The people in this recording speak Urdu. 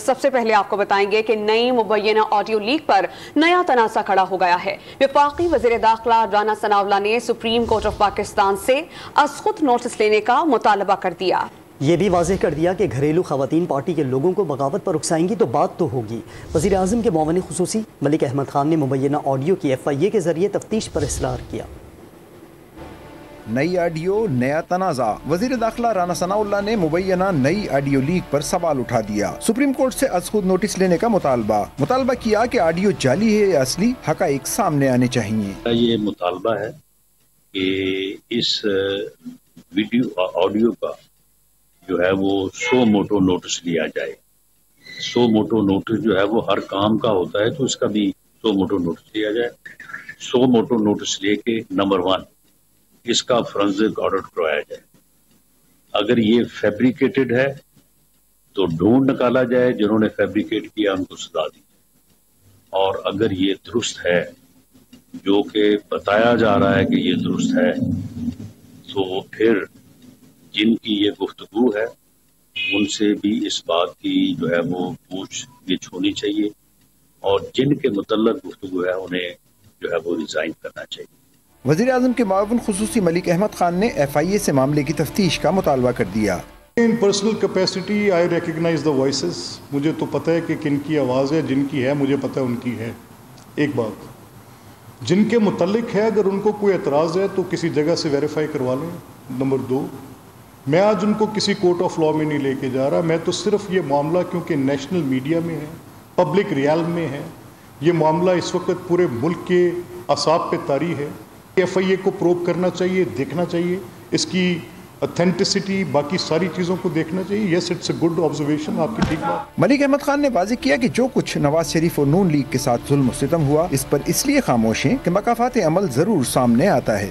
سب سے پہلے آپ کو بتائیں گے کہ نئی مبینہ آڈیو لیک پر نیا تنازع کھڑا ہو گیا ہے۔ وفاقی وزیر داخلہ رانا ثناءاللہ نے سپریم کورٹ آف پاکستان سے از خود نوٹس لینے کا مطالبہ کر دیا۔ یہ بھی واضح کر دیا کہ گھریلو خواتین پارٹی کے لوگوں کو بغاوت پر اکسائیں گی تو بات تو ہوگی۔ وزیر اعظم کے معاون خصوصی ملک احمد خان نے مبینہ آڈیو کی FIA کے ذریعے تفتیش پر اصرار کیا۔ نئی آڈیو نیا تنازع، وزیر داخلہ رانا ثناءاللہ نے مبینہ نئی آڈیو لیک پر سوال اٹھا دیا۔ سپریم کورٹ سے از خود نوٹس لینے کا مطالبہ کیا کہ آڈیو جعلی ہے یا اصلی، حقائق سامنے آنے چاہیے۔ یہ مطالبہ ہے کہ اس ویڈیو آڈیو کا جو ہے وہ سو موٹو نوٹس لیا جائے۔ سو موٹو نوٹس جو ہے وہ ہر کام کا ہوتا ہے، تو اس کا بھی سو موٹو نوٹس لیا جائے۔ سو موٹو نوٹس لے کے نمبر 1 اس کا فرنزک آڈٹ کروایا جائے۔ اگر یہ فیبریکیٹڈ ہے تو ڈھونڈ نکالا جائے، جنہوں نے فیبریکیٹ کیا ان کو سزا دی، اور اگر یہ درست ہے جو کہ بتایا جا رہا ہے کہ یہ درست ہے، تو پھر جن کی یہ گفتگو ہے ان سے بھی اس بات کی جو ہے وہ پوچھ گچھ ہونی چاہیے، اور جن کے متعلق گفتگو ہے انہیں جو ہے وہ ریزائن کرنا چاہیے۔ وزیر اعظم کے معاون خصوصی ملک احمد خان نے FIA سے معاملے کی تفتیش کا مطالبہ کر دیا۔ ان پرسنل کیپیسٹی آئی ریکگنائز دا وائسز، مجھے تو پتہ ہے کہ کن کی آواز ہے، جن کی ہے مجھے پتہ ہے ان کی ہے۔ ایک بات جن کے متعلق ہے، اگر ان کو کوئی اعتراض ہے تو کسی جگہ سے ویریفائی کروا لیں۔ نمبر 2، میں آج ان کو کسی کورٹ آف لاء میں نہیں لے کے جا رہا، میں تو صرف یہ معاملہ کیونکہ نیشنل میڈیا میں ہے، پبلک ریالم میں ہے، یہ معاملہ اس وقت پورے ملک کے اعصاب پہ طاری ہے۔ FIA کو پروب کرنا چاہیے، دیکھنا چاہیے اس کی اتھینٹسٹی، باقی ساری چیزوں کو دیکھنا چاہیے۔ Yes it's a good observation, آپ کی ٹھیک بات۔ ملک احمد خان نے واضح کیا کہ جو کچھ نواز شریف اور نون لیگ کے ساتھ ظلم و ستم ہوا، اس پر اس لیے خاموش ہیں کہ مکافات عمل ضرور سامنے آتا ہے۔